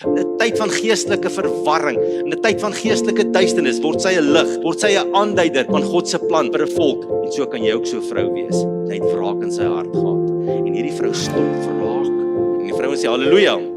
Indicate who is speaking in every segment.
Speaker 1: In 'n tyd van geestelike verwarring, in 'n tyd van geestelike duisternis, word sy 'n lig, word sy 'n aanduider van God se plan vir 'n volk. En so kan jy ook so 'n vrou wees. Hy het wraak in sy hart gehad. En hierdie vrou stop wraak. En die vrou sê haleluja.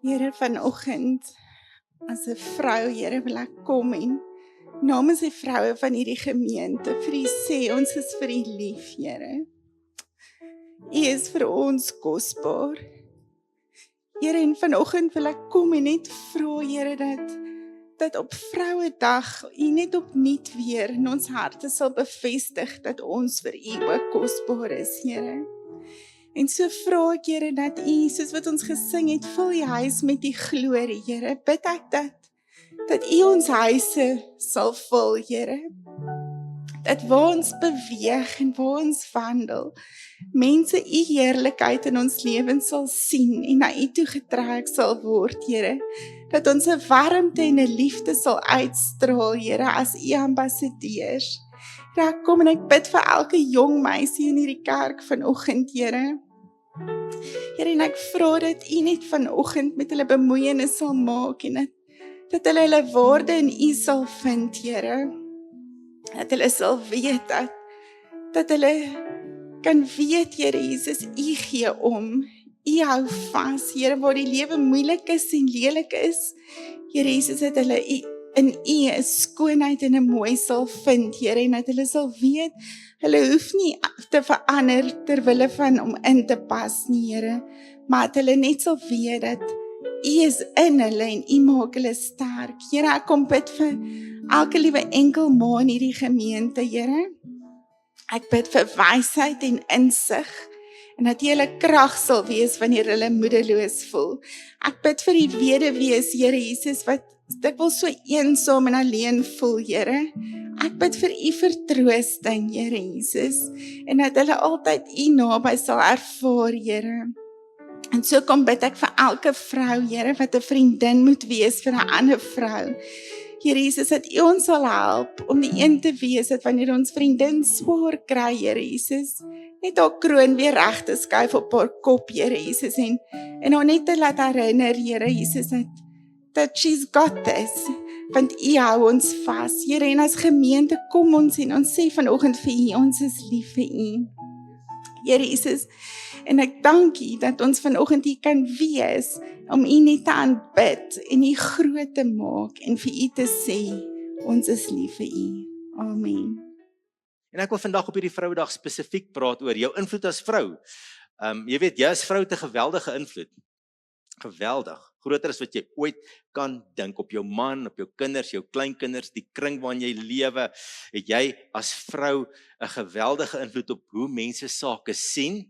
Speaker 2: Here, vanoggend as 'n vrou, Here, wil ek kom en namens die vroue van hierdie gemeente vir U sê, ons is vir U lief, Here. U is vir ons kosbaar. Here, en vanoggend wil ek kom en net vra, Here, dat op Vrouedag U net opnuut weer in ons harte sal bevestig dat ons vir U ook kosbaar is, Here. En so vra ek, Here, dat U, soos wat ons gesing het, vul die huis met die glorie, Here. Bid ek dat U ons huise sal vul, Here. Dat waar ons beweeg en waar ons wandel, mense U heerlikheid in ons lewens sal sien en na U toe getrek sal word, Here. Dat ons 'n warmte en 'n liefde sal uitstraal, Here, as U ambassadeurs. Ja, ek kom en ek bid vir elke jong meisie in hierdie kerk vanoggend, Here. Here, en ek vra dat U net vanoggend met hulle bemoeienis sal maak en dat hulle hulle waarde in U sal vind, Here. Dat hulle sal weet dat hulle kan weet, Here Jesus, U gee om. U hou vas, Here, waar die lewe moeilik is en lelik is. Here Jesus, dat hulle in U 'n skoonheid en 'n mooi sal vind, Here, en dat hulle sal weet, hulle hoef nie te verander ter wille van om in te pas nie, Here, maar dat hulle net sal weet dat U is in hulle en U maak hulle sterk. Here, ek kom bid vir elke liewe enkel ma in hierdie gemeente, Here. Ek bid vir wysheid en insig en dat U hulle krag sal wees wanneer hulle moedeloos voel. Ek bid vir die weduwees, Here Jesus, wat dikwels so eensaam en alleen voel, Here. Ek bid vir U vertroosting, Here Jesus, en dat hulle altyd U naby sal ervaar, Here. En so kom bid ek vir elke vrou, Here, wat 'n vriendin moet wees vir 'n ander vrou. Here Jesus, dat U ons sal help om die een te wees, dat wanneer ons vriendin swaar kry, Here Jesus, net haar kroon weer reg te skuif op haar kop, Here Jesus, en haar net te laat herinner, Here Jesus, dat she's got this, want U hou ons vas, Here, en as gemeente kom ons en ons sê vanoggend vir U, ons is lief vir U, Here Jesus, en ek dank U dat ons vanoggend hier kan wees om U net te aanbid en U groot te maak en vir U te sê, ons is lief vir U. Amen.
Speaker 1: En ek wil vandag op hierdie Vrouedag spesifiek praat oor jou invloed as vrou. Jy weet, jy as vrou het 'n geweldige invloed. Geweldig. Groter as wat jy ooit kan dink op jou man, op jou kinders, jou kleinkinders, die kring waarin jy lewe, het jy as vrou 'n geweldige invloed op hoe mense sake sien,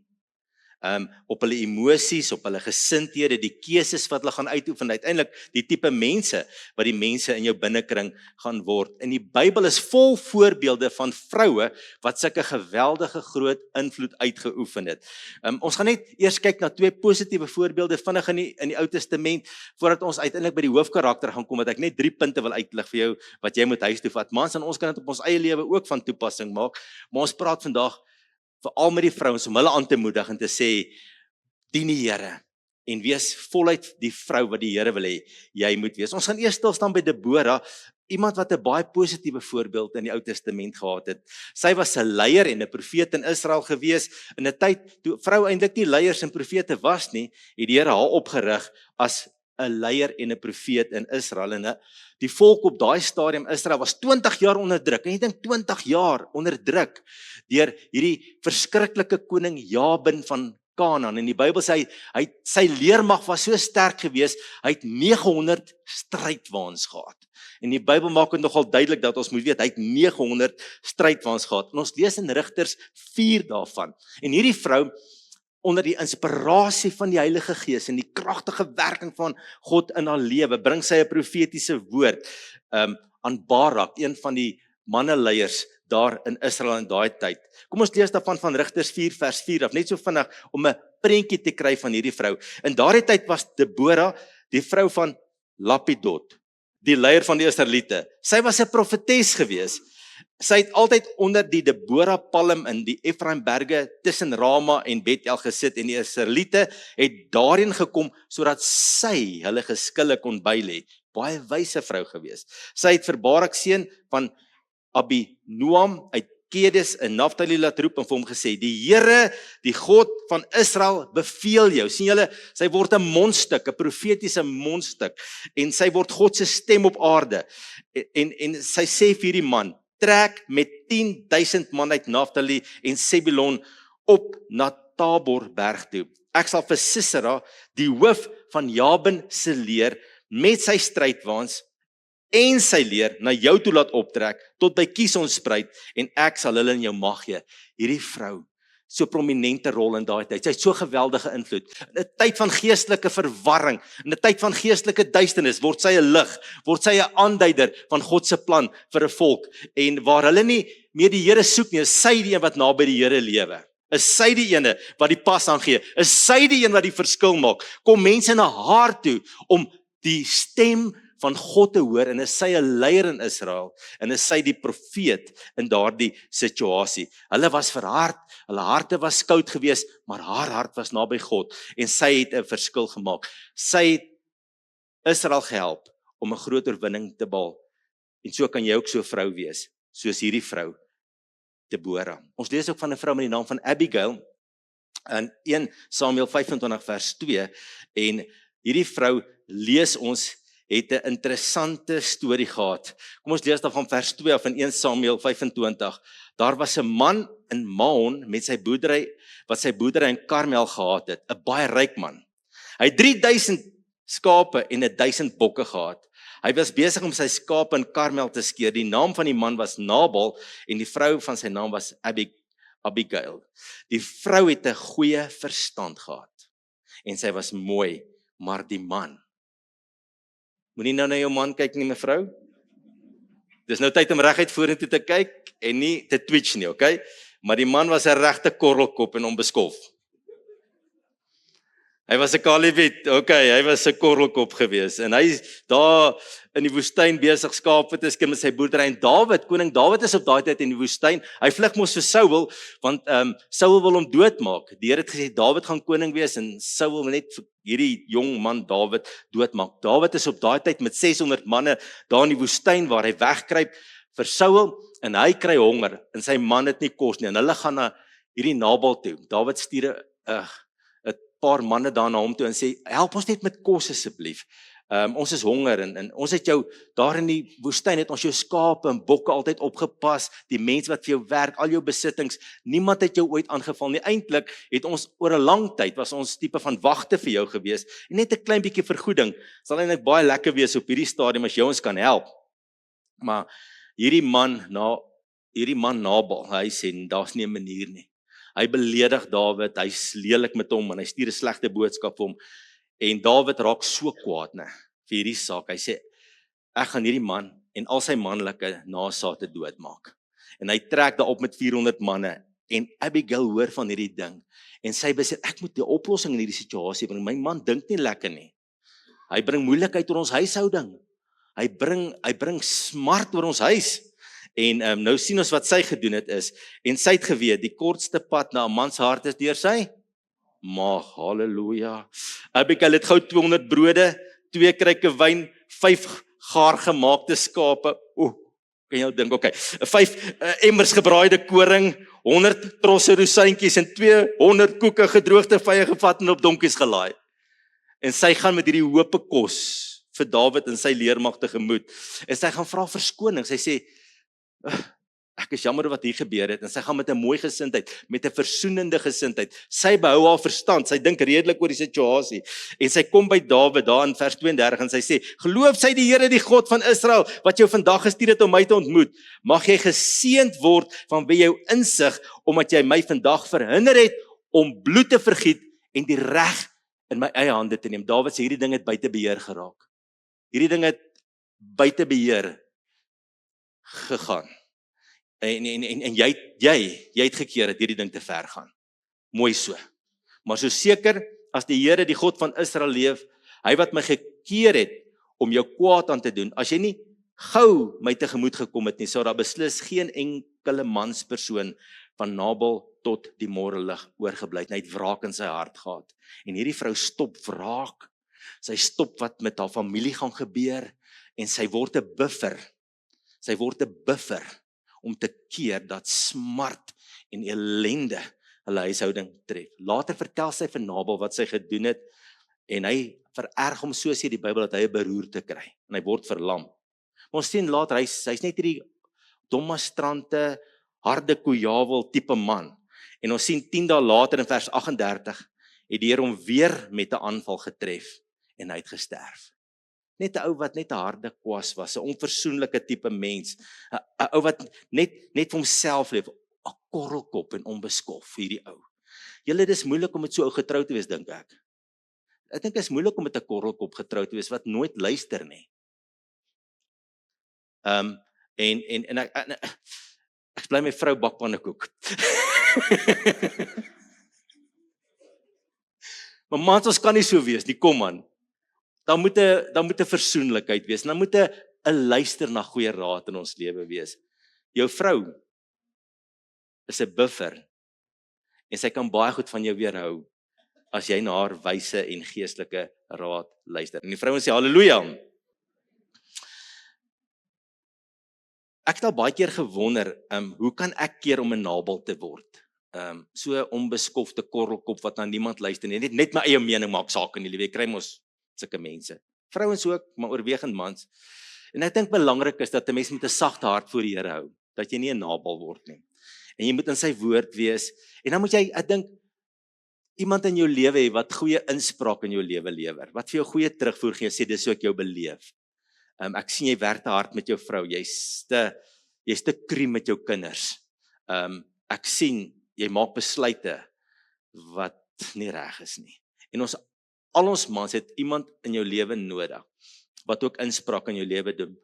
Speaker 1: op hulle emosies, op hulle gesindhede, die keuses wat hulle gaan uitoefen, uiteindelik die tipe mense wat die mense in jou binnekring gaan word. En die Bybel is vol voorbeelde van vroue wat sulke geweldige groot invloed uitgeoefen het. Ons gaan net eers kyk na 2 positiewe voorbeelde vinnig in die Ou Testament voordat ons uiteindelik by die hoofkarakter gaan kom, wat ek net 3 punte wil uitlig vir jou wat jy moet huis toe vat. Mans, en ons kan dit op ons eie lewe ook van toepassing maak, maar ons praat vandag veral met die vrouens om hulle aan te moedig en te sê, dien die Here en wees voluit die vrou wat die Here wil hê jy moet wees. Ons gaan eers stil staan by Deborah, iemand wat 'n baie positiewe voorbeeld in die Ou Testament gehad het. Sy was 'n leier en 'n profeet in Israel gewees in 'n tyd toe vrou eintlik nie leiers en profete was nie, het die Here haar opgerig as 'n leier en 'n profeet in Israel. En die volk op daai stadium Israel was 20 jaar onderdruk. En jy dink 20 jaar onderdruk deur hierdie verskriklike koning Jabin van Kanaan. En die Bybel sê, sy leermag was so sterk geweest, hy het 900 strydwaans gehad. En die Bybel maak dit nogal duidelik dat ons moet weet, hy het 900 strydwaans gehad. En ons lees in Rigters 4 daarvan. En hierdie vrou, onder die inspirasie van die Heilige Gees en die kragtige werking van God in haar lewe, bring sy 'n profetiese woord aan Barak, een van die manneleiers daar in Israel in daai tyd. Kom ons lees daarvan van Rigters 4 vers 4 af, net so vinnig om 'n prentjie te kry van hierdie vrou. In daardie tyd was Debora, die vrou van Lapidot, die leier van die Israeliete. Sy was 'n profetes gewees. Sy het altyd onder die Debora palm in die Efraimberge tussen Rama en Betel gesit en die Israeliete het daarin gekom sodat sy hulle geskille kon bylê. Baie wyse vrou gewees. Sy het vir Barak seun van Abinoam uit Kedes in Naftali laat roep en vir hom gesê, die Here, die God van Israel beveel jou. Sien julle, sy word 'n mondstuk, 'n profetiese mondstuk en sy word God se stem op aarde. En sy sê vir hierdie man, trek met 10,000 man uit Naftali en Sebulon op na Tabor berg toe. Ek sal vir Sisera, die hoof van Jabin se leer, met sy strydwaans en sy leer na jou toe laat optrek tot by Kison spruit en ek sal hulle in jou mag gee. Hierdie vrou, so prominente rol in daai tyd. Sy het so geweldige invloed. In 'n tyd van geestelike verwarring, in 'n tyd van geestelike duisternis, word sy 'n lig, word sy 'n aanduider van God se plan vir 'n volk. En waar hulle nie meer die Here soek nie, is sy die een wat naby die Here lewe. Is sy die ene wat die pas aangee? Is sy die een wat die verskil maak? Kom mense na haar toe om die stem van God te hoor en is sy 'n leier in Israel en is sy die profeet in daardie situasie. Hulle was verhard, hulle harte was koud geweest, maar haar hart was naby God en sy het 'n verskil gemaak. Sy het Israel gehelp om 'n groot oorwinning te behaal. En so kan jy ook so 'n vrou wees, soos hierdie vrou, Debora. Ons lees ook van 'n vrou met die naam van Abigail in 1 Samuel 25 vers 2 en hierdie vrou lees ons het 'n interessante storie gehad. Kom ons lees dan van vers 2 af in 1 Samuel 25. Daar was 'n man in Maon met sy boerdery, wat sy boerdery in Karmel gehad het, 'n baie ryk man. Hy het 3000 skape en 1000 bokke gehad. Hy was besig om sy skape in Karmel te skeer. Die naam van die man was Nabal en die vrou van sy naam was Abigail. Die vrou het 'n goeie verstand gehad en sy was mooi, maar die man, moenie nou na jou man kyk nie, mevrou. Dis nou tyd om reguit vorentoe te kyk en nie te twitch nie, okay? Maar die man was 'n regte korrelkop en onbeskof. Hy was 'n Calebit, okay, hy was 'n korrelkop gewees en hy daar in die woestyn besig skape te skeer met sy boerdery en Dawid, koning Dawid is op daai tyd in die woestyn. Hy vlug mos vir Saul want Saul wil hom doodmaak. Die Here het gesê Dawid gaan koning wees en Saul wil net vir hierdie jong man Dawid doodmaak. Dawid is op daai tyd met 600 manne daar in die woestyn waar hy wegkruip vir Saul en hy kry honger en sy man het nie kos nie en hulle gaan na hierdie Nabal toe. Dawid stuur 'n paar manne daar na hom toe en sê, help ons net met kos asseblief. Ons is honger en ons het jou, daar in die woestyn het ons jou skape en bokke altyd opgepas, die mense wat vir jou werk, al jou besittings, niemand het jou ooit aangeval nie. Eintlik het ons oor 'n lang tyd, was ons tipe van wagte vir jou gewees, en net 'n klein bietjie vergoeding, sal eintlik baie lekker wees op hierdie stadium as jy ons kan help. Maar hierdie man Nabal, hy sê, daar's nie 'n manier nie. Hy beledig Dawid, hy's lelik met hom en hy stuur 'n slegte boodskap vir hom. En Dawid raak so kwaad vir hierdie saak. Hy sê, ek gaan hierdie man en al sy manlike nageslagte doodmaak. En hy trek daar op met 400 manne. En Abigail hoor van hierdie ding. En sy besef, ek moet 'n oplossing in hierdie situasie bring. My man dink nie lekker nie. Hy bring moeilikheid oor ons huishouding. Hy bring smart oor ons huis. En nou sien ons wat sy gedoen het is, en sy het geweet, die kortste pad na 'n man se hart is deur sy maag, halleluja. Abigail het gou 200 brode, 2 kruike wyn, 5 gaar gemaakte skape, kan jy nou dink, okay, 5 emmers gebraaide koring, 100 trosse rosientjies en 200 koeke gedroogde vye gevat en op donkies gelaai. En sy gaan met hierdie hope kos vir Dawid en sy leermag tegemoet. En sy gaan vra verskoning, sy sê, ek is jammer wat hier gebeur het, en sy gaan met 'n mooi gesindheid, met 'n versoenende gesindheid, sy behou haar verstand, sy dink redelik oor die situasie, en sy kom by Dawid, daar in vers 32, en sy sê, geloof sy die Here, die God van Israel, wat jou vandag gestuur het om my te ontmoet, mag jy geseënd word vanweë jou insig, omdat jy my vandag verhinder het, om bloed te vergiet, en die reg in my eie hande te neem. Dawid sê, hierdie ding het buite beheer geraak. Hierdie ding het buite beheer gegaan. En jy het gekeer dat hierdie ding te ver gaan. Mooi so. Maar so seker as die Here, die God van Israel leef, hy wat my gekeer het om jou kwaad aan te doen, as jy nie gou my tegemoet gekom het nie, sou daar beslis geen enkele manspersoon van Nabal tot die môrelig oorgebly het. Hy het wraak in sy hart gehad. En hierdie vrou stop wraak. Sy stop wat met haar familie gaan gebeur, en sy word 'n buffer. Sy word 'n buffer om te keer dat smart en ellende hulle huishouding tref. Later vertel sy vir Nabal wat sy gedoen het, en hy vererg hom, so sê die Bybel, dat hy 'n beroerte kry, en hy word verlam. Maar ons sien later, hy's net hierdie dommastrante, harde koejawel tipe man. En ons sien 10 dae later in vers 38, het die Here hom weer met 'n aanval getref, en hy het gesterf. Net 'n ou wat net 'n harde kwas was, 'n onversoenlike tipe mens, 'n ou wat net vir homself leef, 'n korrelkop en onbeskof, hierdie ou. Julle, dis moeilik om met so ou getrou te wees, dink ek. Ek dink dit is moeilik om met 'n korrelkop getrou te wees wat nooit luister nie. En ek bly my vrou bak pannekoek. Maar mans, ons kan nie so wees nie, kom man. Dan moet 'n versoenlikheid wees, dan moet 'n luister na goeie raad in ons lewe wees. Jou vrou is 'n buffer, en sy kan baie goed van jou weerhou, as jy na haar wyse en geestelike raad luister. En die vrouens sê, halleluja. Ek het al baie keer gewonder, hoe kan ek keer om 'n Nabal te word? So 'n onbeskofte korrelkop wat aan niemand luister nie, net my eie mening maak saak in die lewe. Jy kry mos sulke mense. Vrouens ook, maar oorwegend mans. En ek dink belangrik is dat 'n mens met 'n sagte hart voor die Here hou, dat jy nie 'n Nabal word nie. En jy moet in sy woord wees. En dan moet jy, ek dink, iemand in jou lewe hê wat goeie inspraak in jou lewe lewer, wat vir jou goeie terugvoer gee, sê dis hoe ek jou beleef. Ek sien jy werk te hard met jou vrou, jy's te kriem met jou kinders. Ek sien jy maak besluite wat nie reg is nie. En al ons mans het iemand in jou lewe nodig wat ook inspraak in jou lewe doen.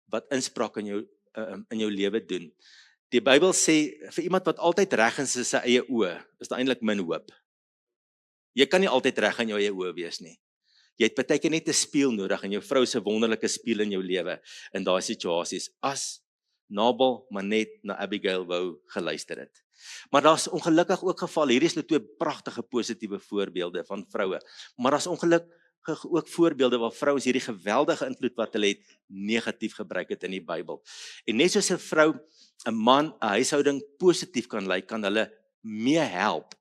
Speaker 1: Wat inspraak in jou lewe doen. Die Bybel sê vir iemand wat altyd reg is in sy eie oë, is daar eintlik min hoop. Jy kan nie altyd reg in jou eie oë wees nie. Jy het baie keer net 'n spieël nodig, en jou vrou se wonderlike spieël in jou lewe in daai situasies. As Nabal maar net na Abigail wou geluister het. Maar daar's ongelukkig ook gevalle. Hierdie is nou 2 pragtige positiewe voorbeelde van vroue. Maar daar's ongelukkig ook voorbeelde waar vrouens hierdie geweldige invloed wat hulle het negatief gebruik het in die Bybel. En net soos 'n vrou 'n man 'n huishouding positief kan lei, kan hulle mee help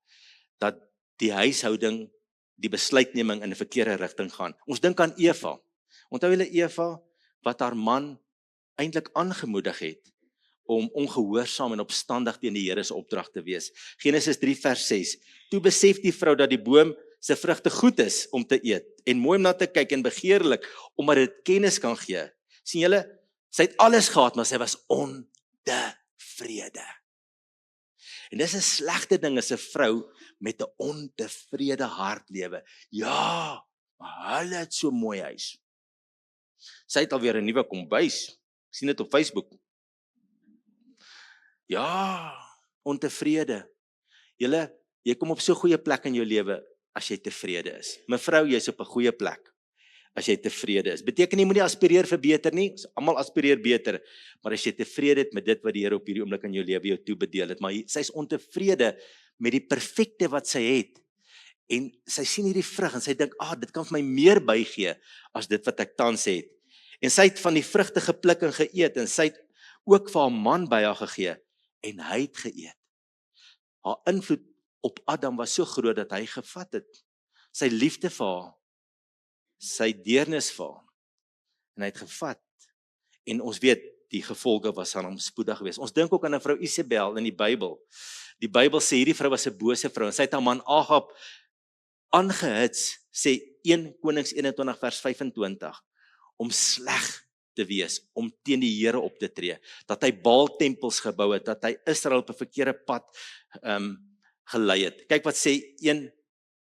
Speaker 1: dat die huishouding, die besluitneming in 'n verkeerde rigting gaan. Ons dink aan Eva. Onthou julle Eva wat haar man eintlik aangemoedig het om ongehoorsaam en opstandig teen die Here se opdrag te wees. Genesis 3 vers 6. Toe besef die vrou dat die boom se vrugte goed is om te eet en mooi om na te kyk en begeerlik, omdat dit kennis kan gee. Sien julle, sy het alles gehad, maar sy was ontevrede. En dis 'n slegte ding as 'n vrou met 'n ontevrede hart lewe. Ja, maar hulle het so mooi huis. Sy het alweer 'n nuwe kombuis. Ek sien dit op Facebook. Ja, ontevrede. Jy kom op so 'n goeie plek in jou lewe as jy tevrede is. Mevrou, jy's op 'n goeie plek as jy tevrede is. Beteken jy moenie aspireer vir beter nie. Ons almal aspireer beter, maar as jy tevrede is met dit wat die Here op hierdie oomblik in jou lewe jou toebedeel het, maar sy's ontevrede met die perfekte wat sy het. En sy sien hierdie vrug en sy dink, dit kan vir my meer bygee as dit wat ek tans het. En sy het van die vrugte gepluk en geëet, en sy het ook vir haar man by haar gegee, en hy het geëet. Haar invloed op Adam was so groot dat hy gevat het. Sy liefde vir haar, sy deernis vir haar, en hy het gevat. En ons weet, die gevolge was aan hom spoedig wees. Ons dink ook aan 'n vrou Isabel in die Bybel. Die Bybel sê hierdie vrou was 'n bose vrou en sy het haar man Agab aangehits, sê 1 Konings 21 vers 25, om sleg te wees, om teen die Here op te tree, dat hy Baal tempels gebou het, dat hy Israel op 'n verkeerde pad gelei het. Kyk wat sê 1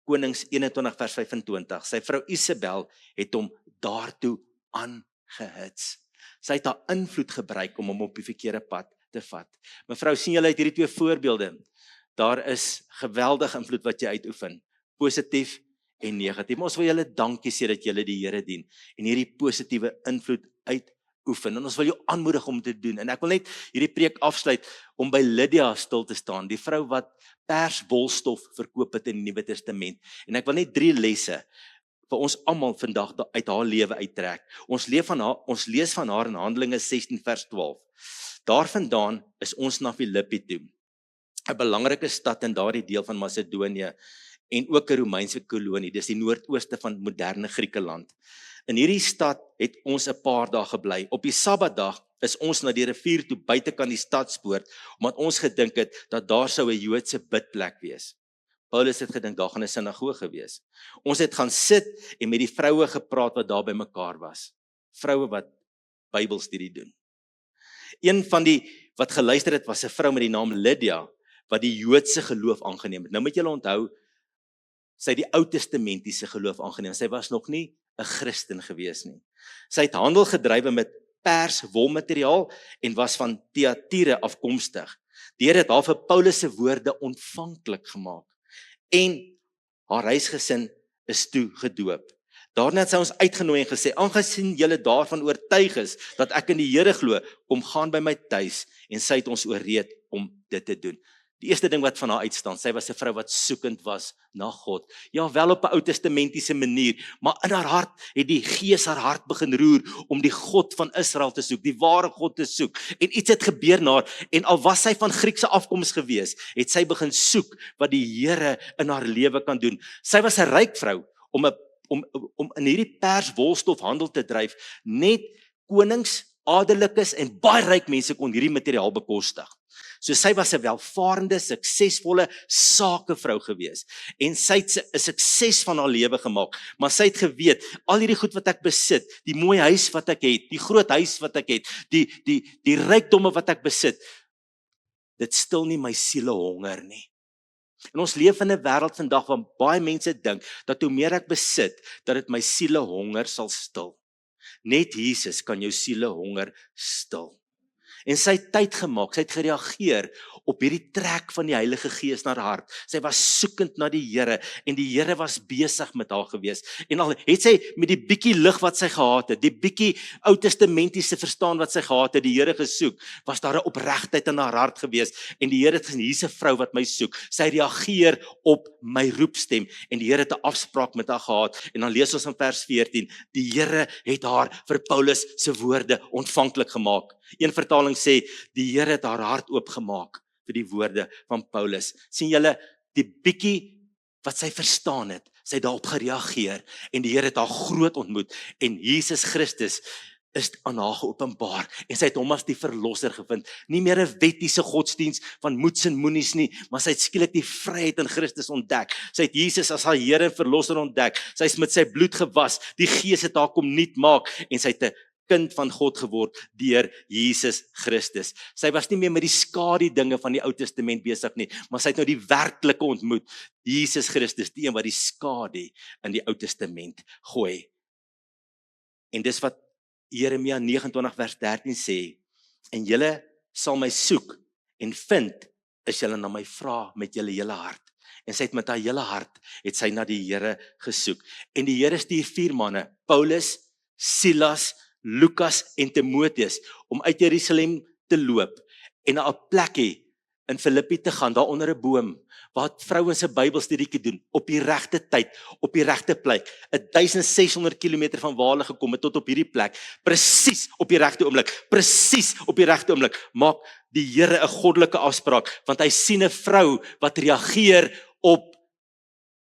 Speaker 1: Konings 21 vers 25, sy vrou Isabel het hom daartoe aangehits. Sy het haar invloed gebruik om hom op die verkeerde pad te vat. Mevrou, sien julle uit hierdie twee voorbeelde, daar is geweldige invloed wat jy uitoefen, positief en negatief. Maar ons wil julle dankie sê dat julle die Here dien en hierdie positiewe invloed uitoefen. En ons wil jou aanmoedig om te doen. En ek wil net hierdie preek afsluit om by Lydia stil te staan, die vrou wat persbolstof verkoop het in die Nuwe Testament. En ek wil net 3 lesse vir ons almal vandag uit haar lewe uittrek. Ons lees van haar in Handelinge 16 vers 12. Daarvandaan is ons na Filippi toe, 'n belangrike stad in daardie deel van Macedonië en ook 'n Romeinse kolonie. Dis die noordooste van moderne Griekeland. In hierdie stad het ons 'n paar dae gebly. Op die Sabbatdag is ons na die rivier toe buitekant die stadspoort, omdat ons gedink het dat daar sou 'n Joodse bidplek wees. Paulus het gedink daar gaan 'n sinagoge wees. Ons het gaan sit en met die vroue gepraat wat daar by mekaar was. Vroue wat Bybelstudie doen. Een van die wat geluister het was 'n vrou met die naam Lydia wat die Joodse geloof aangeneem het. Nou moet julle onthou, sy het die Ou Testamentiese geloof aangeneem. Sy was nog nie 'n Christen gewees nie. Sy het handel gedrywe met pers wolmateriaal en was van Thyatira afkomstig. Die Here het haar vir Paulus se woorde ontvanklik gemaak en haar huisgesin is toe gedoop. Daarna het sy ons uitgenooi en gesê, aangesien julle daarvan oortuig is dat ek in die Here glo, kom gaan by my tuis, en sy het ons ooreed om dit te doen. Die eerste ding wat van haar uitstaan, sy was 'n vrou wat soekend was na God. Ja, wel op 'n Ou Testamentiese manier, maar in haar hart het die Gees haar hart begin roer om die God van Israel te soek, die ware God te soek. En iets het gebeur na haar, en al was sy van Griekse afkoms gewees, het sy begin soek wat die Here in haar lewe kan doen. Sy was 'n ryk vrou om in hierdie perswolstofhandel te dryf. Net konings, adellikes en baie ryk mense kon hierdie materiaal bekostig. So sy was 'n welvarende, suksesvolle sakevrou gewees. En sy het 'n sukses van haar lewe gemaak. Maar sy het geweet, al hierdie goed wat ek besit, die mooi huis wat ek het, die groot huis wat ek het, die rykdomme wat ek besit, dit stil nie my siele honger nie. En ons leef in 'n wêreld vandag waar baie mense dink dat hoe meer ek besit, dat dit my siele honger sal stil. Net Jesus kan jou siele honger stil. En sy het tyd gemaak, sy het gereageer op hierdie trek van die Heilige Gees na haar hart. Sy was soekend na die Here en die Here was besig met haar gewees. En al het sy met die bietjie lig wat sy gehad het, die bietjie Ou Testamentiese verstaan wat sy gehad het, die Here gesoek, was daar 'n opregtheid in haar hart gewees. En die Here het gesê, hier's 'n vrou wat my soek. Sy reageer op my roepstem en die Here het 'n afspraak met haar gehad. En dan lees ons in vers 14, die Here het haar vir Paulus se woorde ontvanklik gemaak. Een vertaling sê, die Here het haar hart oopgemaak vir die woorde van Paulus. Sien julle, die bietjie wat sy verstaan het, sy het daarop gereageer en die Here het haar groot ontmoet en Jesus Christus is aan haar geopenbaar en sy het hom as die verlosser gevind. Nie meer 'n wettiese godsdiens van moets en moenies nie, maar sy het skielik die vryheid in Christus ontdek. Sy het Jesus as haar Here en verlosser ontdek. Sy is met sy bloed gewas. Die Gees het haar kom nuut maak en sy het 'n kind van God geword deur Jesus Christus. Sy was nie meer met die skadu dinge van die Ou Testament besig nie, maar sy het nou die werklike ontmoet. Jesus Christus, die een wat die skadu in die Ou Testament gooi. En dis wat Jeremia 29 vers 13 sê, en julle sal my soek en vind as julle na my vra met julle hele hart. En sy het met haar hele hart, het sy na die Here gesoek. En die Here stuur 4 manne, Paulus, Silas, Lukas en Timoteus, om uit Jerusalem te loop en na 'n plekkie in Filippi te gaan, daar onder 'n boom, waar vrouens se Bybelstudietjie doen, op die regte tyd, op die regte plek, 1600 km van waar hulle gekom het tot op hierdie plek, presies op die regte oomblik, maak die Here 'n goddelike afspraak, want hy sien 'n vrou wat reageer op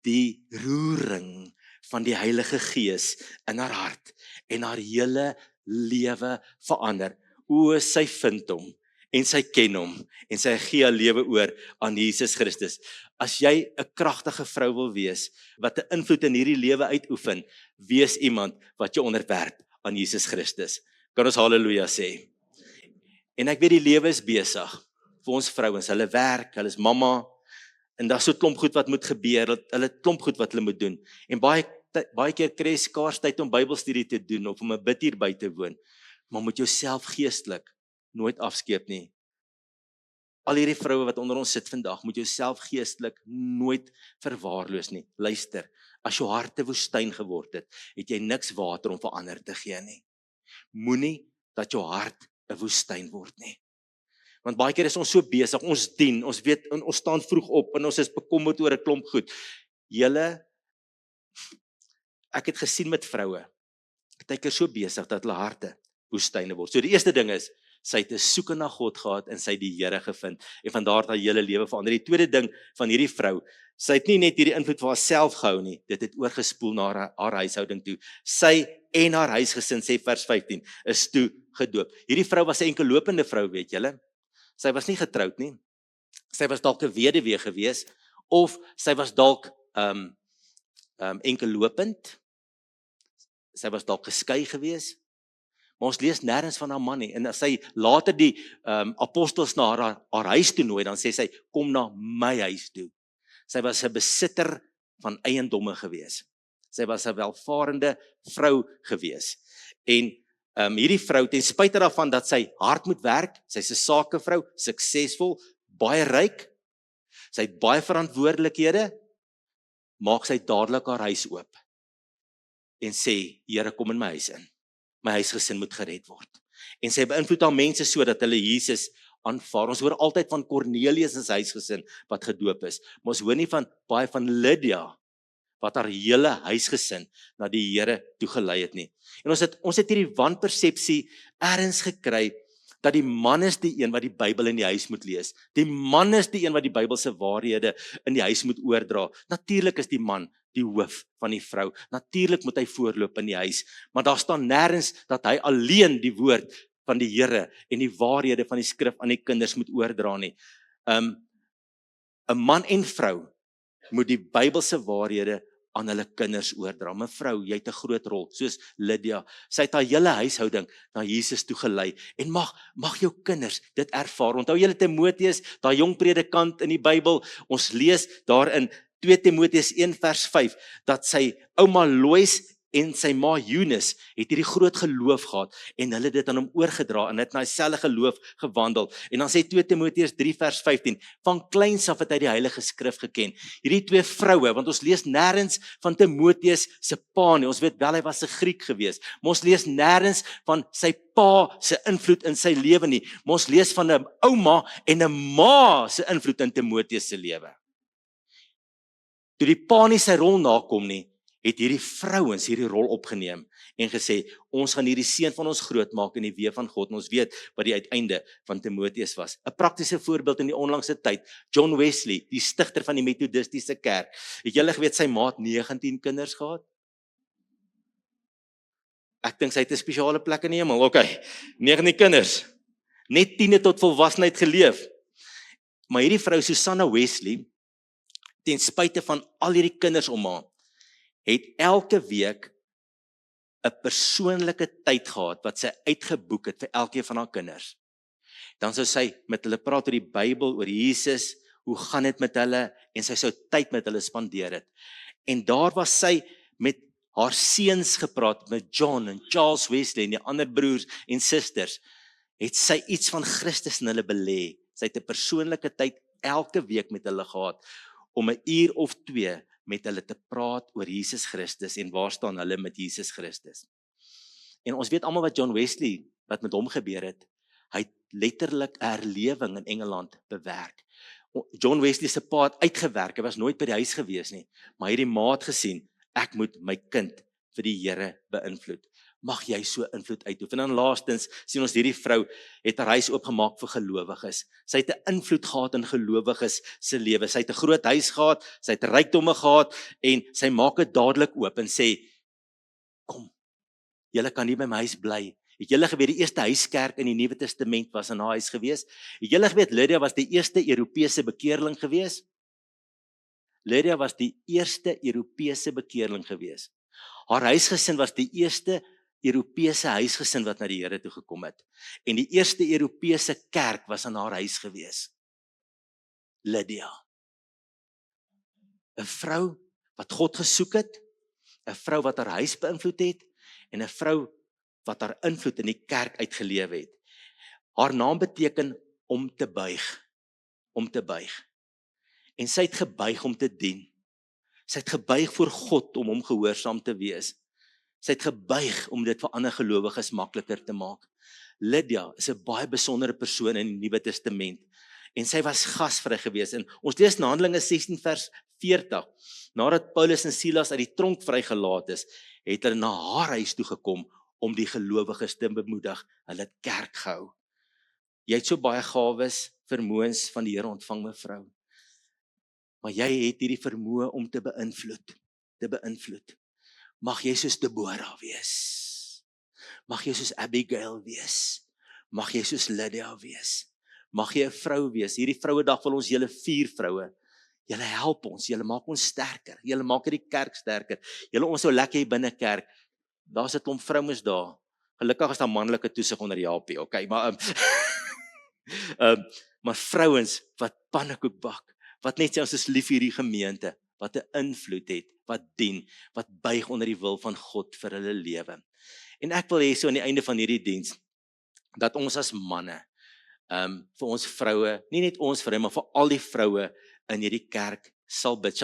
Speaker 1: die roering van die Heilige Gees in haar hart, en haar hele lewe verander. O, sy vind hom en sy ken hom en sy gee haar lewe oor aan Jesus Christus. As jy 'n kragtige vrou wil wees wat 'n invloed in hierdie lewe uitoefen, wees iemand wat jou onderwerp aan Jesus Christus. Kan ons haleluja sê? En ek weet die lewe is besig vir ons vrouens. Hulle werk, hulle is mamma en daar's so klomp goed wat moet gebeur. Hulle klomp goed wat hulle moet doen. En baie keer kry jy skaars tyd om Bybelstudie te doen of om 'n bidtuur by te woon. Maar moet jouself geestelik nooit afskeep nie. Al hierdie vroue wat onder ons sit vandag, moet jouself geestelik nooit verwaarloos nie. Luister, as jou hart 'n woestyn geword het, het jy niks water om vir ander te gee nie. Moenie dat jou hart 'n woestyn word nie. Want baie keer is ons so besig, ons dien, ons weet, ons staan vroeg op en ons is bekommerd oor 'n klomp goed. Ek het gesien met vroue, partykeer so besig dat hulle harte woestyne word. So die eerste ding is, sy het 'n soeke na God gehad en sy het die Here gevind en van daar af haar hele lewe verander. Die tweede ding van hierdie vrou, sy het nie net hierdie invloed vir haarself gehou nie, dit het oorgespoel na haar huishouding toe. Sy en haar huisgesin, sê vers 15, is toe gedoop. Hierdie vrou was 'n enkellopende vrou, weet julle. Sy was nie getroud nie. Sy was dalk 'n weduwee gewees of sy was dalk enkellopend. Sy was dalk geskei gewees. Maar ons lees nêrens van haar man nie. En as sy later die apostels na haar huis toe nooi, dan sê sy, kom na my huis toe. Sy was 'n besitter van eiendomme gewees. Sy was 'n welvarende vrou gewees. En hierdie vrou, ten spyte daarvan dat sy hard moet werk, sy's 'n sakevrou, suksesvol, baie ryk, sy het baie verantwoordelikhede, maak sy dadelik haar huis oop en sê, Here, kom in my huis in. My huisgesin moet gered word. En sy beïnvloed haar mense sodat hulle Jesus aanvaar. Ons hoor altyd van Cornelius en sy huisgesin wat gedoop is, maar ons hoor nie van baie van Lydia wat haar hele huisgesin na die Here toe gelei het nie. En ons het hierdie wanpersepsie ergens gekry dat die man is die een wat die Bybel in die huis moet lees. Die man is die een wat die Bybelse waarhede in die huis moet oordra. Natuurlik is die man die hoof van die vrou. Natuurlik moet hy voorloop in die huis, maar daar staan nêrens dat hy alleen die woord van die Here en die waarhede van die skrif aan die kinders moet oordra nie. 'n Man en vrou moet die Bybelse waarhede aan hulle kinders oordra. Mevrou, jy het 'n groot rol, soos Lydia. Sy het haar hele huishouding na Jesus toe gelei en mag jou kinders dit ervaar. Onthou julle Timoteus, daai jong predikant in die Bybel, ons lees daarin 2 Timoteus 1 vers 5, dat sy ouma Lois en sy ma Eunice het hierdie groot geloof gehad en hulle dit aan hom oorgedra en het na dieselfde geloof gewandel. En dan sê 2 Timoteus 3 vers 15, van kleins af het hy die Heilige Skrif geken. Hierdie twee vroue, want ons lees nêrens van Timoteus se pa nie, ons weet wel hy was 'n Griek gewees, maar ons lees nêrens van sy pa se invloed in sy lewe nie, maar ons lees van 'n ouma en 'n ma se invloed in Timoteus se lewe. Toe die pa nie sy rol nakom nie, het hierdie vrouens hierdie rol opgeneem en gesê, ons gaan hierdie seun van ons groot maak in die weë van God. En ons weet wat die uiteinde van Timoteus was. 'n Praktiese voorbeeld in die onlangse tyd, John Wesley, die stigter van die Methodistiese kerk. Het julle geweet sy ma het 19 kinders gehad? Ek dink sy het 'n spesiale plek in die hemel. Okay, 19 kinders. Net 10 tot volwassenheid geleef. Maar hierdie vrou Susanna Wesley, ten spyte van al hierdie kinders om haar, het elke week 'n persoonlike tyd gehad wat sy uitgeboek het vir elkeen van haar kinders. Dan sou sy met hulle praat oor die Bybel, oor Jesus, hoe gaan dit met hulle, en sy sou tyd met hulle spandeer het. En daar was sy met haar seuns gepraat, met John en Charles Wesley en die ander broers en susters, het sy iets van Christus in hulle belê. Sy het 'n persoonlike tyd elke week met hulle gehad, om 1 uur of 2 met hulle te praat oor Jesus Christus en waar staan hulle met Jesus Christus. En ons weet almal wat John Wesley, wat met hom gebeur het. Hy het letterlik 'n herlewing in Engeland bewerk. John Wesley se pa het uitgewerk, hy was nooit by die huis gewees nie, maar hierdie ma het gesien, ek moet my kind vir die Here beïnvloed. Mag jy so invloed uitoefen. En dan laastens sien ons hierdie vrou het haar huis oopgemaak vir gelowiges. Sy het 'n invloed gehad in gelowiges se lewe. Sy het 'n groot huis gehad, sy het rykdomme gehad en sy maak dit dadelik oop en sê, kom, julle kan nie by my huis bly Het julle geweet die eerste huiskerk in die Nuwe Testament was in haar huis gewees? Het julle geweet Lydia was die eerste Europese bekeerling gewees? Lydia was die eerste Europese bekeerling gewees. Haar huisgesin was die eerste Europese huisgesin wat na die Here toe gekom het. En die eerste Europese kerk was in haar huis gewees. Lydia. 'n Vrou wat God gesoek het, 'n vrou wat haar huis beïnvloed het en 'n vrou wat haar invloed in die kerk uitgeleef het. Haar naam beteken om te buig. Om te buig. En sy het gebuig om te dien. Sy het gebuig voor God om hom gehoorsaam te wees. Sy het gebuig om dit vir ander gelowiges makliker te maak. Lydia is 'n baie besondere persoon in die Nuwe Testament. En sy was gasvry gewees. En ons lees in Handelinge 16 vers 40. Nadat Paulus en Silas uit die tronk vrygelaat is, het hulle na haar huis toe gekom om die gelowiges te bemoedig. Hulle het kerk gehou. Jy het so baie gawes, vermoëns van die Here ontvang, mevrou. Maar jy het hierdie vermoë om te beïnvloed. Mag jy soos Deborah wees. Mag jy soos Abigail wees. Mag jy soos Lydia wees. Mag jy 'n vrou wees. Hierdie Vrouedag wil ons julle 4 vroue. Julle help ons, julle maak ons sterker. Julle maak hierdie kerk sterker. Julle ons so lekker hier binne kerk. Daar's 'n klomp vrouens daar. Gelukkig is daar manlike toesig onder die HP, okay, maar maar vrouens wat pannekoek bak, wat net sê ons is lief hierdie gemeente, wat 'n invloed het, wat dien, wat buig onder die wil van God vir hulle lewe. En ek wil hê so aan die einde van hierdie diens dat ons as manne vir ons vroue, nie net ons vroue, maar vir al die vroue in hierdie kerk sal bid.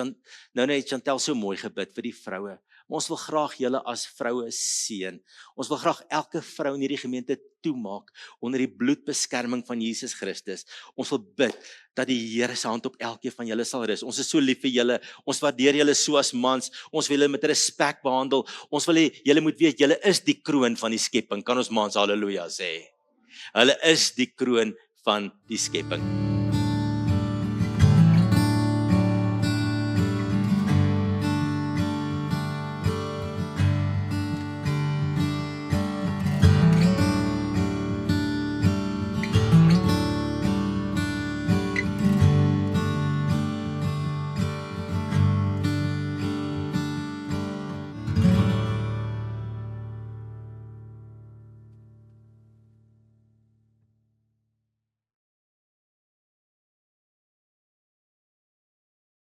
Speaker 1: Nou het Chantel so mooi gebid vir die vroue. Maar ons wil graag julle as vroue seën. Ons wil graag elke vrou in hierdie gemeente toemaak onder die bloedbeskerming van Jesus Christus. Ons wil bid dat die Here se hand op elkeen van julle sal rus. Ons is so lief vir julle. Ons waardeer julle so as mans. Ons wil julle met respek behandel. Ons wil hê julle moet weet julle is die kroon van die skepping. Kan ons mans haleluja sê? Hulle is die kroon van die skepping.